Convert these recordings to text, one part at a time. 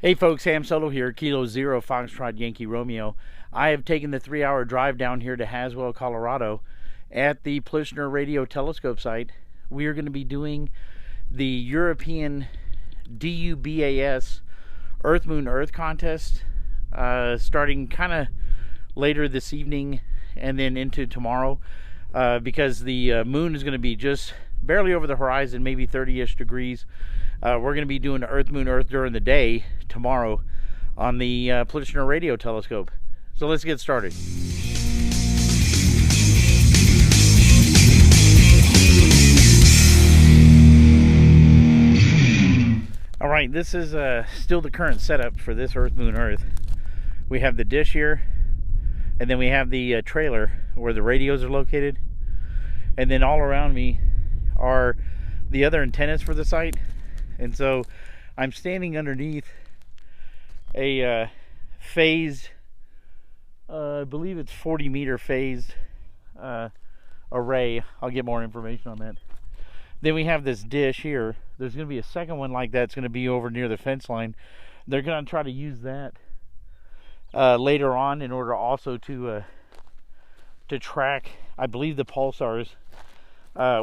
Hey folks, Ham Solo here, Kilo Zero Foxtrot Yankee Romeo. I have taken the 3-hour drive down here to Haswell, Colorado at the Plissner Radio Telescope site. We are going to be doing the European DUBUS Earth Contest starting kind of later this evening and then into tomorrow because the moon is going to be just barely over the horizon, maybe 30-ish degrees. We're going to be doing the Earth during the day tomorrow on the Plissner Radio Telescope. So let's get started. All right, this is still the current setup for this Earth. We have the dish here, and then we have the trailer where the radios are located, and then all around me are the other antennas for the site. And so I'm standing underneath a phased, I believe it's 40-meter phased array. I'll get more information on that. Then we have this dish here. There's going to be a second one like that. It's going to be over near the fence line. They're going to try to use that later on in order also to track, I believe, the pulsars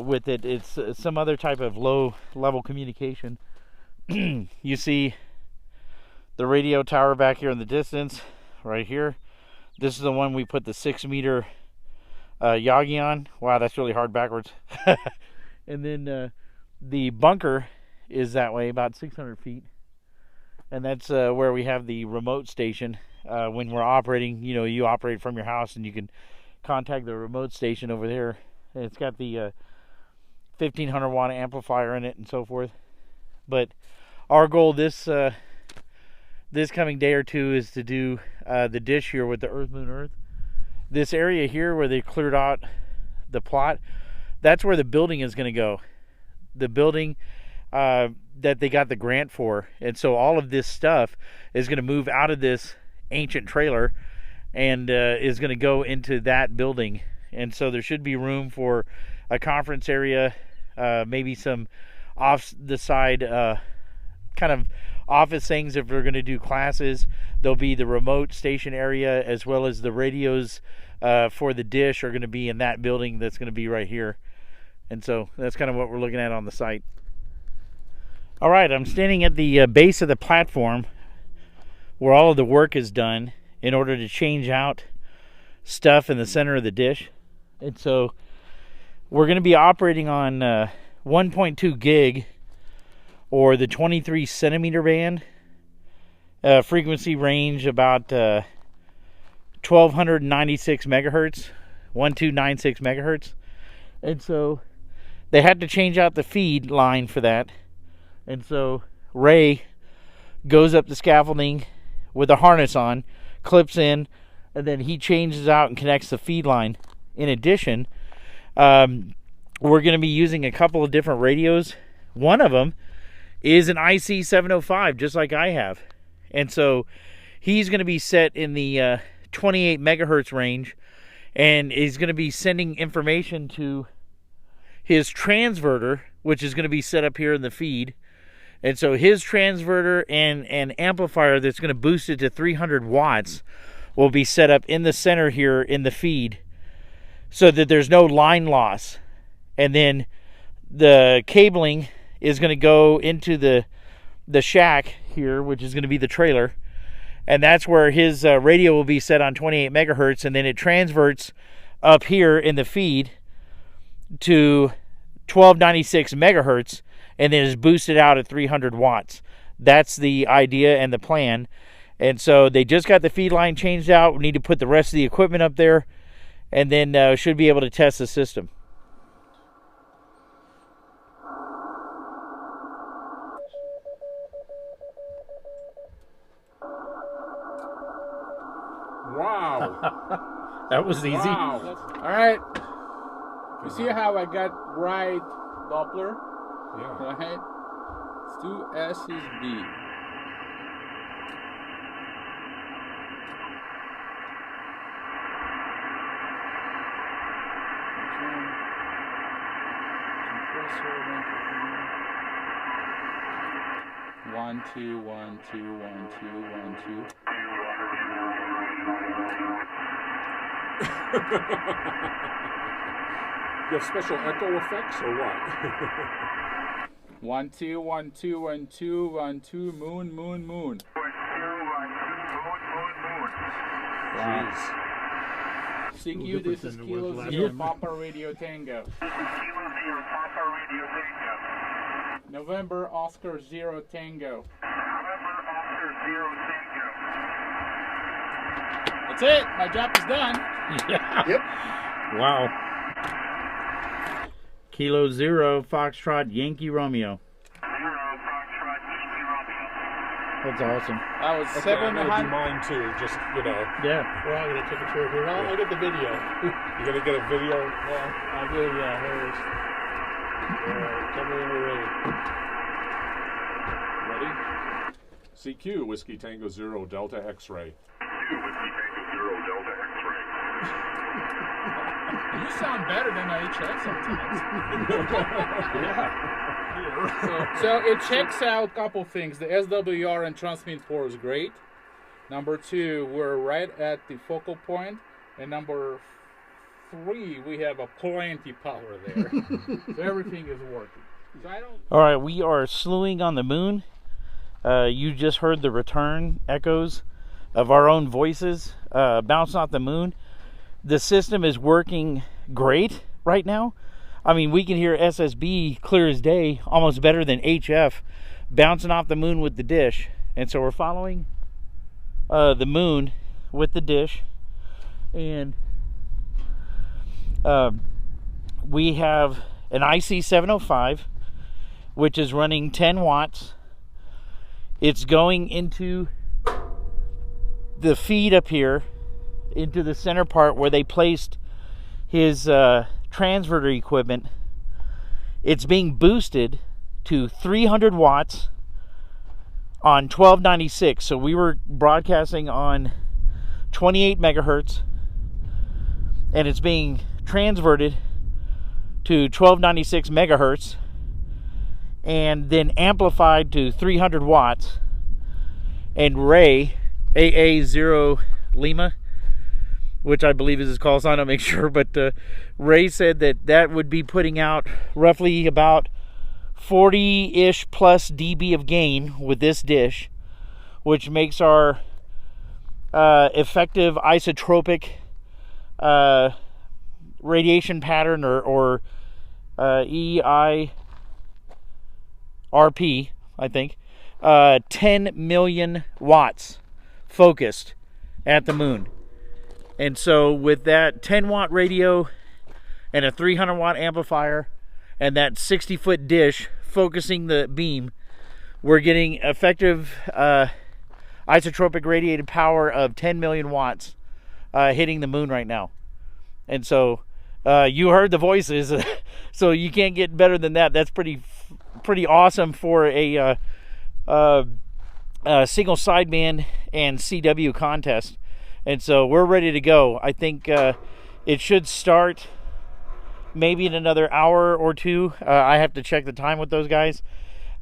with it. It's some other type of low-level communication. You see the radio tower back here in the distance, right here. This is the one we put the 6-meter Yagi on. Wow, that's really hard backwards. And then the bunker is that way, about 600 feet. And that's where we have the remote station. When we're operating, you operate from your house and you can contact the remote station over there. And it's got the 1500 watt amplifier in it and so forth. But our goal this coming day or two is to do the dish here with the Earth. This area here where they cleared out the plot, that's where the building is going to go. The building that they got the grant for. And so all of this stuff is going to move out of this ancient trailer and is going to go into that building. And so there should be room for a conference area, maybe some off the side kind of office things if we're going to do classes. There'll be the remote station area as well as the radios for the dish are going to be in that building that's going to be right here. And so that's kind of what we're looking at on the site. All right, I'm standing at the base of the platform where all of the work is done in order to change out stuff in the center of the dish. And so we're going to be operating on 1.2 gig or the 23 centimeter band, frequency range about 1296 megahertz, 1296 megahertz. And so they had to change out the feed line for that. And so Ray goes up the scaffolding with a harness on, clips in, and then he changes out and connects the feed line. In addition, we're going to be using a couple of different radios. One of them is an IC 705, just like I have. And so he's going to be set in the 28 megahertz range, and is going to be sending information to his transverter, which is going to be set up here in the feed. And so his transverter and an amplifier that's going to boost it to 300 watts will be set up in the center here in the feed so that there's no line loss. And then the cabling is going to go into the shack here, which is going to be the trailer. And that's where his radio will be set on 28 megahertz. And then it transverts up here in the feed to 1296 megahertz and then is boosted out at 300 watts. That's the idea and the plan. And so they just got the feed line changed out. We need to put the rest of the equipment up there and then should be able to test the system. Wow. That was easy. Wow. All right. You see how I got right Doppler? Yeah. Right? Let's do S is B. Compressor, 1 1 2 1 2 1 2 1 2. You have special echo effects or what? 1 2 1 2 1 2 1 2 moon moon moon. Jeez. CQ, this is Kilo Zero Papa Radio Tango. November Oscar Zero Tango. That's it. My job is done. Yeah. Yep. Wow. Kilo Zero Foxtrot Yankee Romeo. That's awesome. That was Okay, I'm gonna do 700. mine too. Just Yeah. We're all gonna take a picture here. I'll get the video. you're gonna get a video. Well, I'll do hers. Alright, tell me when we're ready. Ready? CQ Whiskey Tango Zero Delta X-Ray. You sound better than HF sometimes. So it checks out a couple things. The SWR and transmit port is great. Number 2, we're right at the focal point. And number 3, we have a plenty power there. So everything is working. So I don't... All right, we are slewing on the moon. You just heard the return echoes of our own voices bouncing off the moon. The system is working great right now. I mean, we can hear SSB clear as day, almost better than HF, bouncing off the moon with the dish. And so we're following the moon with the dish. And we have an IC705, which is running 10 watts. It's going into the feed up here, into the center part where they placed his transverter equipment. It's being boosted to 300 watts on 1296. So we were broadcasting on 28 megahertz, and it's being transverted to 1296 megahertz and then amplified to 300 watts. And Ray, AA0 Lima, which I believe is his call sign, I'll make sure, but Ray said that that would be putting out roughly about 40-ish plus dB of gain with this dish, which makes our effective isotropic radiation pattern, or EIRP, I think, 10 million watts focused at the moon. And so with that 10 watt radio and a 300 watt amplifier and that 60-foot dish focusing the beam, we're getting effective isotropic radiated power of 10 million watts hitting the moon right now. And so you heard the voices, so you can't get better than that. That's pretty awesome for a single sideband and CW contest. And so we're ready to go. I think it should start maybe in another hour or two. I have to check the time with those guys.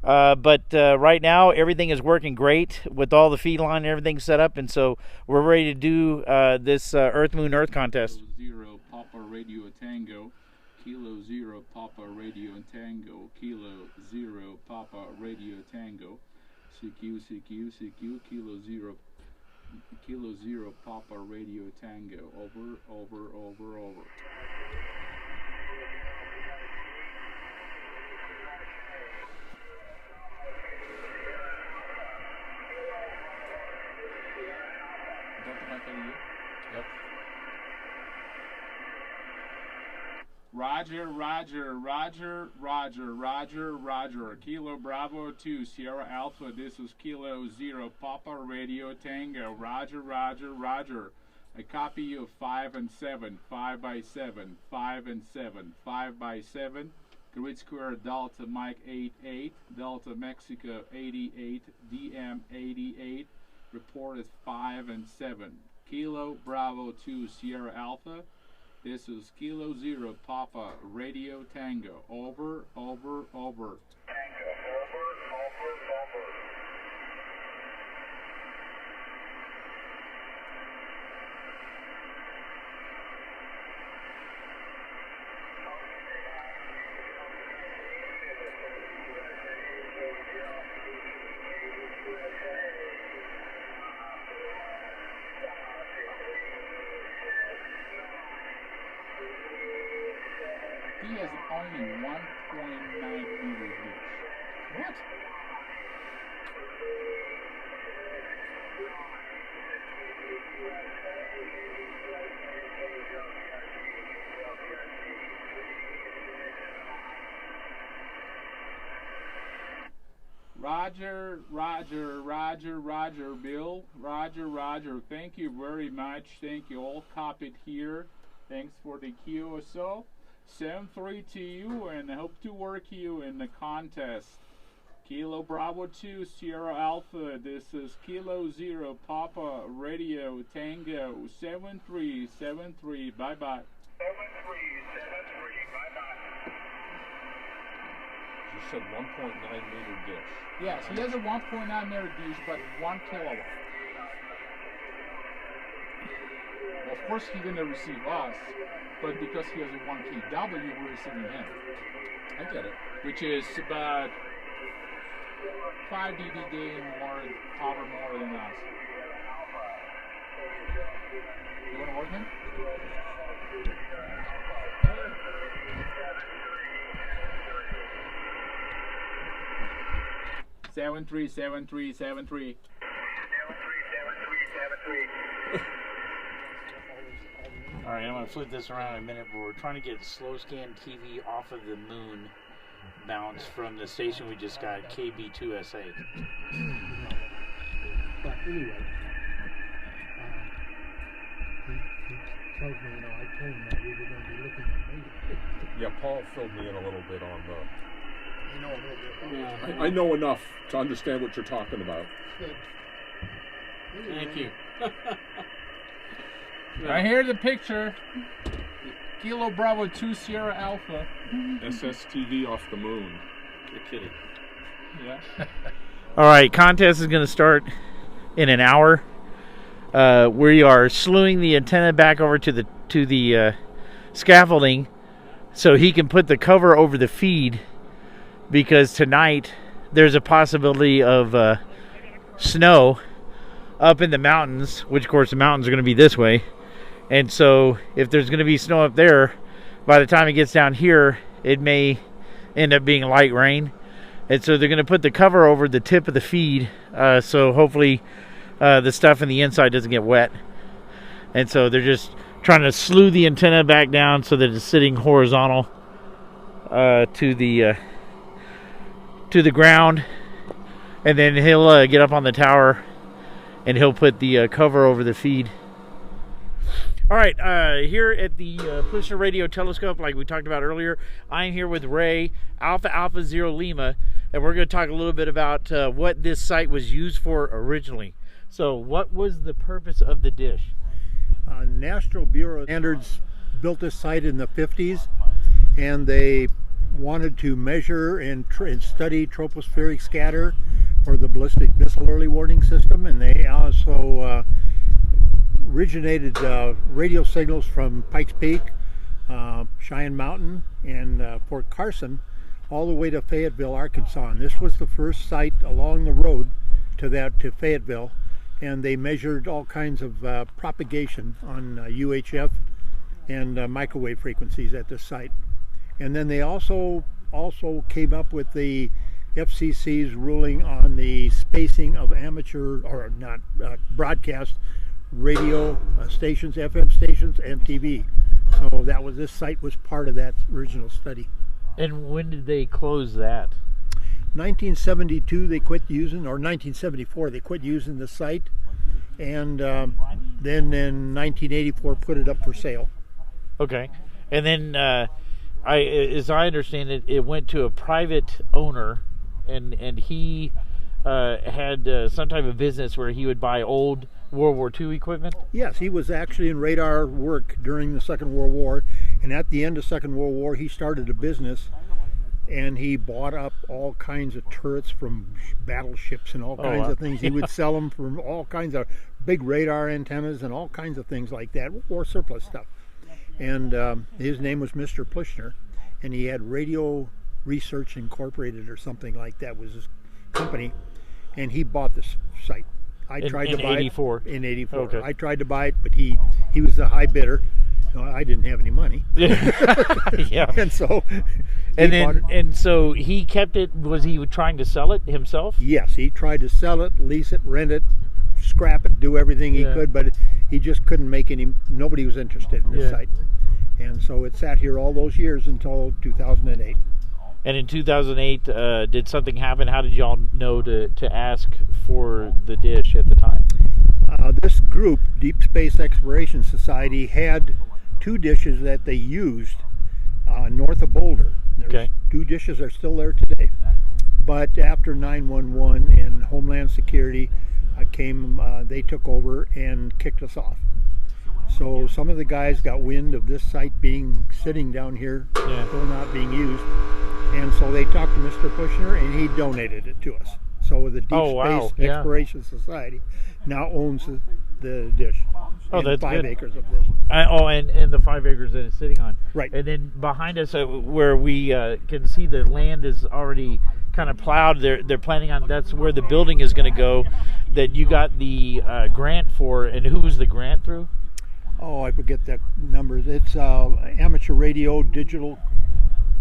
But right now, everything is working great with all the feed line and everything set up. And so we're ready to do this Earth Moon Earth contest. Zero Papa Radio Tango, Kilo Zero Papa Radio Tango, Kilo Zero Papa Radio Tango, CQ CQ CQ Kilo Zero Papa Radio Tango, over. Yep. Roger. Kilo Bravo 2, Sierra Alpha. This is Kilo Zero Papa Radio Tango. Roger. A copy of 5 and 7, 5 by 7, 5 and 7, 5 by 7. Grid Square Delta Mike 88, Delta Mexico 88, DM 88. Report is 5 and 7. Kilo Bravo 2, Sierra Alpha. This is Kilo Zero Papa Radio Tango. Over. Tango, over. has only 1.9 meter dish. What? Roger, Bill. Roger. Thank you very much. Thank you. All copied here. Thanks for the QSO. 7-3 to you, and I hope to work you in the contest. Kilo Bravo 2 Sierra Alpha. This is Kilo 0 Papa Radio Tango. 7373. Bye bye. 7373. Bye bye. You said 1.9 meter dish. Yes, he has a 1.9 meter dish, but 1 kilowatt. Well, of course, he's gonna receive us, but because he has a 1 kW, we're receiving him. I get it. Which is about 5 dB gain more power more than us. You want to work him? 737373. All right, I'm going to flip this around in a minute, but we're trying to get slow scan TV off of the moon bounce from the station we just got, KB2SA. But anyway, he told me, I told him that we were going to be looking at me. Yeah, Paul filled me in a little bit on the. You know a little bit. I know enough to understand what you're talking about. Good. Thank you. Right here, the picture. Kilo Bravo 2 Sierra Alpha. SSTV off the moon. You're kidding. Yeah. All right, contest is going to start in an hour. We are slewing the antenna back over to the scaffolding so he can put the cover over the feed, because tonight there's a possibility of snow up in the mountains, which of course the mountains are going to be this way. And so if there's going to be snow up there, by the time it gets down here, it may end up being light rain. And so they're going to put the cover over the tip of the feed, so hopefully the stuff in the inside doesn't get wet. And so they're just trying to slew the antenna back down so that it's sitting horizontal to the ground. And then he'll get up on the tower and he'll put the cover over the feed. All right, here at the Plissner Radio Telescope, like we talked about earlier, I'm here with Ray, Alpha Zero Lima, and we're going to talk a little bit about what this site was used for originally. So what was the purpose of the dish? National Bureau of Standards built this site in the 50s, and they wanted to measure and study tropospheric scatter for the ballistic missile early warning system, and they also originated radio signals from Pikes Peak, Cheyenne Mountain, and Fort Carson, all the way to Fayetteville, Arkansas. And this was the first site along the road to Fayetteville, and they measured all kinds of propagation on UHF and microwave frequencies at this site. And then they also came up with the FCC's ruling on the spacing of amateur, or not, broadcast radio stations, FM stations, and TV. So this site was part of that original study. And when did they close that? 1972 they quit using, or 1974 they quit using the site, and then in 1984 put it up for sale. Okay, and then as I understand it, it went to a private owner, and he had some type of business where he would buy old World War II equipment? Yes, he was actually in radar work during the Second World War, and at the end of Second World War he started a business, and he bought up all kinds of turrets from battleships and all kinds of things. He would sell them from all kinds of big radar antennas and all kinds of things like that, war surplus stuff. And his name was Mr. Plissner, and he had Radio Research Incorporated or something like that was his company, and he bought this site. I tried to buy 84. it in 84. Okay. I tried to buy it, but he was the high bidder, I didn't have any money. Yeah. And so And so he kept it. Was he trying to sell it himself? yes, he tried to sell it, lease it, rent it, scrap it, do everything he could, but he just couldn't make any. Nobody was interested in this site, and so it sat here all those years until 2008. And in 2008, did something happen? How did y'all know to ask for the dish at the time? This group, Deep Space Exploration Society, had 2 dishes that they used north of Boulder. There's 2 dishes are still there today. But after 911 and Homeland Security came, they took over and kicked us off. So some of the guys got wind of this site sitting down here, still not being used. And so they talked to Mr. Pushner, and he donated it to us. So the Deep Space Exploration Society now owns the dish. Oh, that's 5 good. acres of this. And the 5 acres that it's sitting on. Right. And then behind us, where we can see the land is already kind of plowed. They're planning on, that's where the building is going to go. That you got the grant for, and who was the grant through? Oh, I forget the numbers. It's Amateur Radio Digital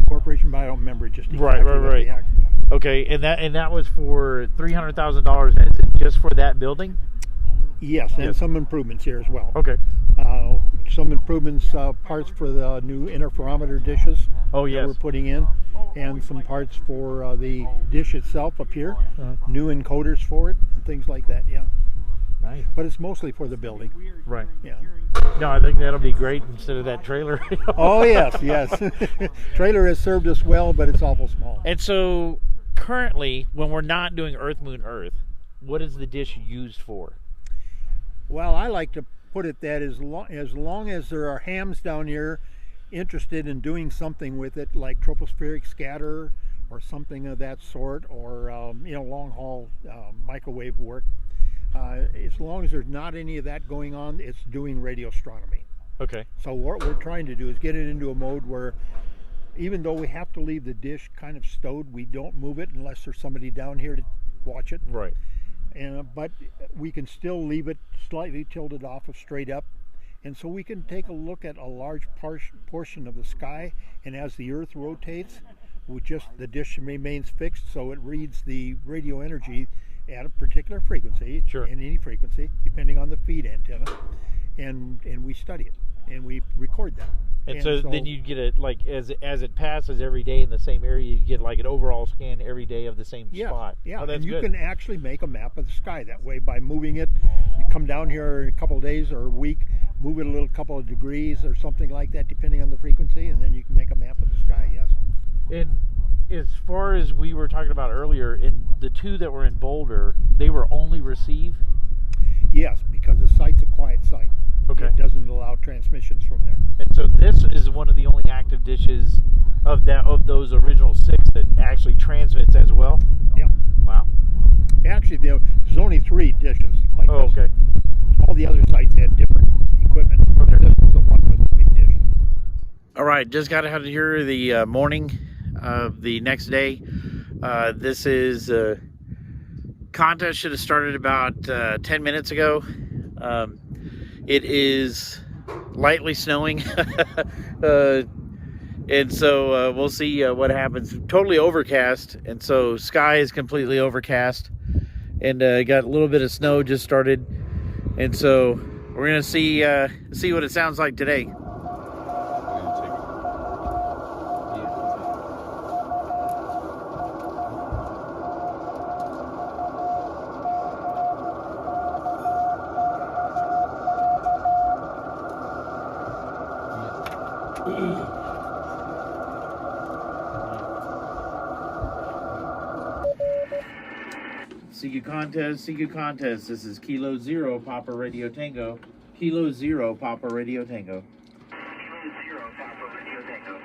Corporation, but I don't remember just exactly. Right. Okay, and that was for $300,000. Is it just for that building? Yes, and some improvements here as well. Okay. Some improvements, parts for the new interferometer dishes that we're putting in, and some parts for the dish itself up here, new encoders for it, and things like that, Nice. But it's mostly for the building. Right. Yeah. No, I think that'll be great instead of that trailer. Oh, yes. Trailer has served us well, but it's awful small. And so currently, when we're not doing Earth, Moon, Earth, what is the dish used for? Well, I like to put it that as long as there are hams down here interested in doing something with it, like tropospheric scatter or something of that sort, or long haul microwave work, as long as there's not any of that going on, it's doing radio astronomy. Okay. So what we're trying to do is get it into a mode where, even though we have to leave the dish kind of stowed, we don't move it unless there's somebody down here to watch it. Right. But we can still leave it slightly tilted off of straight up, and so we can take a look at a large portion of the sky, and as the Earth rotates, the dish remains fixed, so it reads the radio energy at a particular frequency, in any frequency, depending on the feed antenna, and we study it, and we record that. And so then you get it, like, as it passes every day in the same area, you get like an overall scan every day of the same spot. Yeah, oh, that's and you good. can actually make a map of the sky that way by moving it. You come down here in a couple of days or a week, move it a little couple of degrees or something like that, depending on the frequency, and then you can make a map of the sky, yes. And as far as we were talking about earlier, in the 2 that were in Boulder, they were only receive? Yes, because the site's a quiet site. Okay. It doesn't allow transmissions from there. And so this is one of the only active dishes of those original 6 that actually transmits as well? Yeah. Wow. Actually, there's only 3 dishes like this. Okay. All the other sites had different equipment. Okay. This was the one with the big dish. All right, just got out of here the morning of the next day. This is contest should have started about 10 minutes ago. It is lightly snowing, and so we'll see what happens. Totally overcast, and so sky is completely overcast, and got a little bit of snow just started, and so we're gonna see what it sounds like today. CQ contest. This is Kilo 0 Papa Radio Tango. Kilo 0 Papa Radio Tango. Kilo 0 Papa Radio Tango.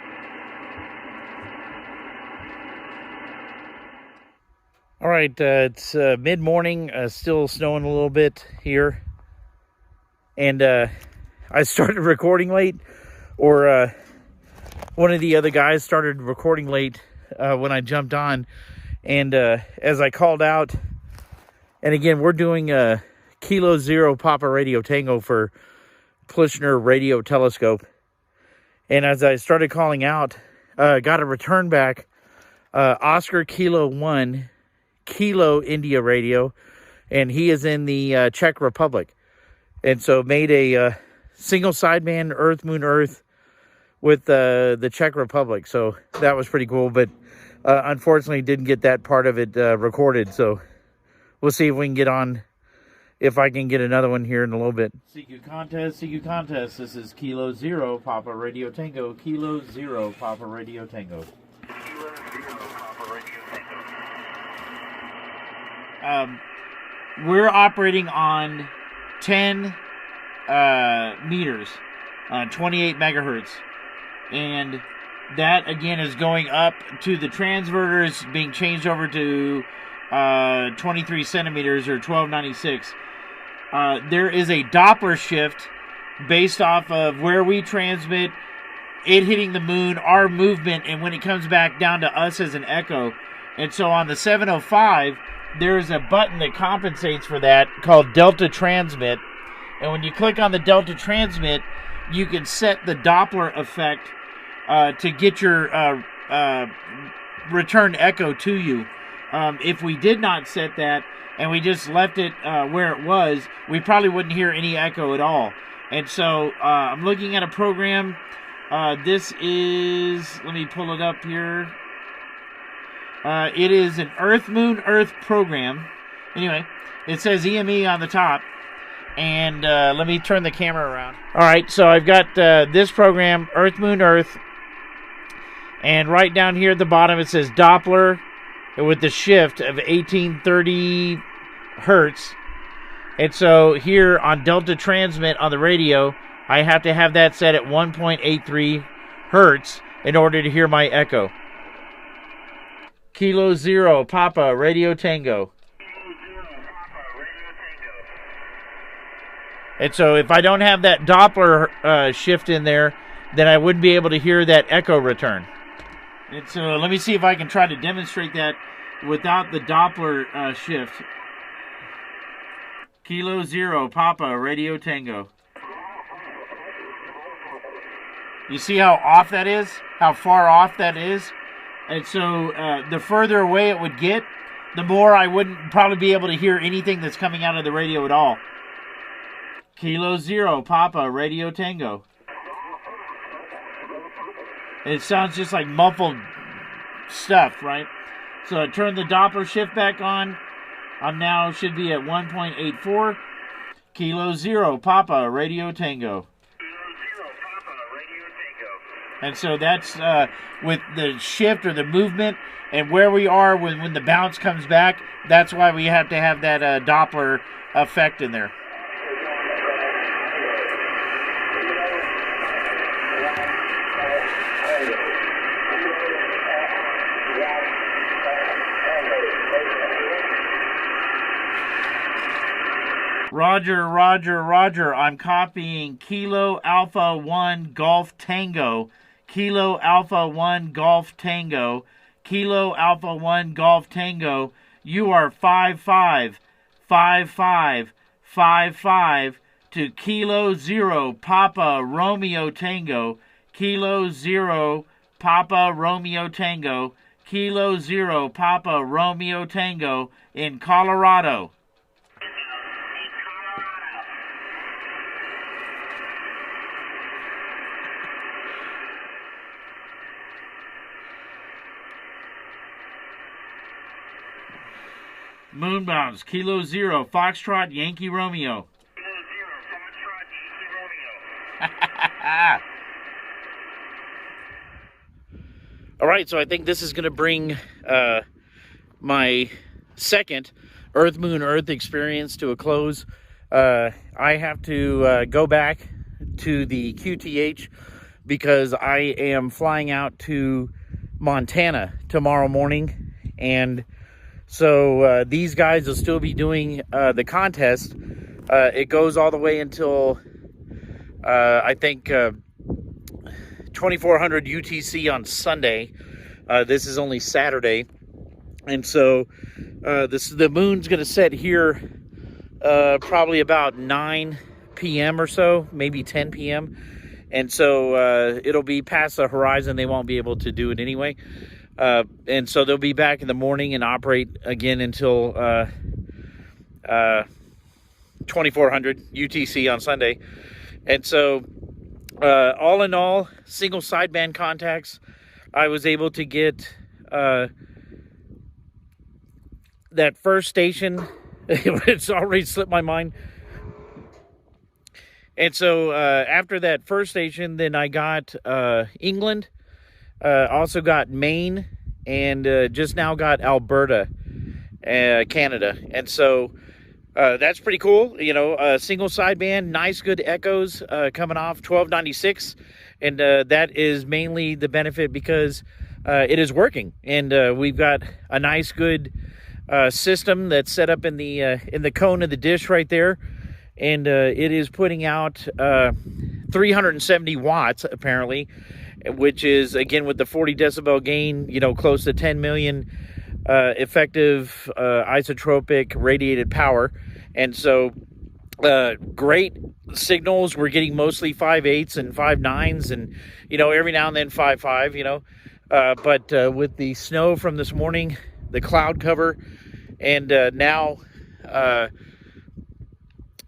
All right, it's mid-morning, still snowing a little bit here, and I started recording late, or one of the other guys started recording late when I jumped on, and as I called out, and again, we're doing Kilo 0 Papa Radio Tango for Kushner Radio Telescope, And as I started calling out, got a return back, Oscar Kilo 1, Kilo India radio, and he is in the Czech Republic. And so made a single sideband Earth, Moon, Earth with the Czech Republic. So that was pretty cool, but unfortunately didn't get that part of it recorded. So we'll see if we can get on, if I can get another one here in a little bit. CQ Contest. This is Kilo 0, Papa Radio Tango. Kilo 0, Papa Radio Tango. Kilo 0, Papa Radio Tango. We're operating on 10 meters, 28 megahertz. And that, again, is going up to the transverters being changed over to 23 centimeters or 1296. There is a Doppler shift based off of where we transmit, it hitting the moon, our movement, and when it comes back down to us as an echo. And so on the 705, there's a button that compensates for that called Delta Transmit. And when you click on the Delta Transmit, you can set the Doppler effect to get your return echo to you. If we did not set that and we just left it where it was, we probably wouldn't hear any echo at all. And so I'm looking at a program. This is, let me pull it up here. It is an Earth, Moon, Earth program. Anyway, it says EME on the top. And let me turn the camera around. All right, so I've got this program, Earth, Moon, Earth. And right down here at the bottom, it says Doppler with the shift of 1830 hertz. And so here on Delta Transmit on the radio, I have to have that set at 1.83 hertz in order to hear my echo. Kilo 0, Papa, Radio Tango. And so if I don't have that Doppler shift in there, then I wouldn't be able to hear that echo return. And so let me see if I can try to demonstrate that without the Doppler shift. Kilo 0, Papa, Radio Tango. You see how off that is? How far off that is? And so the further away it would get, the more I wouldn't probably be able to hear anything that's coming out of the radio at all. Kilo 0, Papa, Radio Tango. It sounds just like muffled stuff, right? So I turn the Doppler shift back on. I'm now should be at 1.84. Kilo 0, Papa, Radio Tango. And so that's with the shift or the movement and where we are when the bounce comes back. That's why we have to have that Doppler effect in there. Roger, Roger, Roger. I'm copying Kilo Alpha 1 Golf Tango. Kilo Alpha 1 Golf Tango. Kilo Alpha 1 Golf Tango. You are 55, 55, 55 to Kilo 0 Papa Romeo Tango. Kilo 0 Papa Romeo Tango. Kilo 0 Papa Romeo Tango in Colorado. Moonbounds, Kilo 0, Foxtrot, Yankee Romeo. Kilo 0, Foxtrot, Yankee Romeo. All right, so I think this is going to bring my second Earth, Moon, Earth experience to a close. I have to go back to the QTH because I am flying out to Montana tomorrow morning, and so these guys will still be doing the contest. It goes all the way until, I think, 2400 UTC on Sunday. This is only Saturday. And so the moon's going to set here probably about 9 p.m. or so, maybe 10 p.m. and so it'll be past the horizon. They won't be able to do it anyway, and so they'll be back in the morning and operate again until 2400 UTC on Sunday. And so all in all, single sideband contacts, I was able to get that first station. It's already slipped my mind. And so after that first station, then I got England, also got Maine, and just now got Alberta, Canada. And so that's pretty cool. You know, single sideband, nice good echoes coming off 1296. And that is mainly the benefit because it is working. And we've got a nice good system that's set up in the cone of the dish right there. And it is putting out 370 watts apparently, which is, again, with the 40 decibel gain, you know, close to 10 million effective isotropic radiated power. And so great signals. We're getting mostly 5.8s and 5.9s, and, you know, every now and then 5.5, you know, but with the snow from this morning, the cloud cover, and now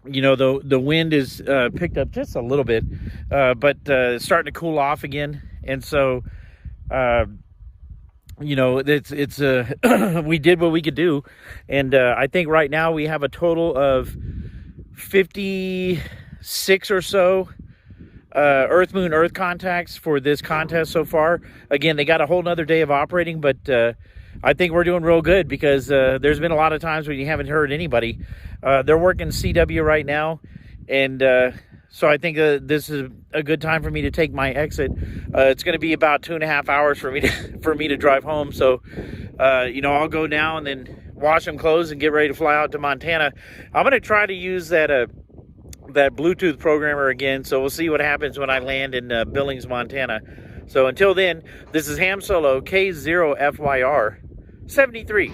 you know, the wind is picked up just a little bit, but it's starting to cool off again. And so you know, it's we did what we could do. And I think right now we have a total of 56 or so Earth Moon Earth contacts for this contest so far. Again, they got a whole nother day of operating, but I think we're doing real good because there's been a lot of times when you haven't heard anybody. They're working CW right now, and so I think this is a good time for me to take my exit. It's going to be about 2.5 hours for me to drive home. So, you know, I'll go now and then wash them clothes and get ready to fly out to Montana. I'm going to try to use that Bluetooth programmer again. So we'll see what happens when I land in Billings, Montana. So until then, this is Ham Solo K0FYR 73.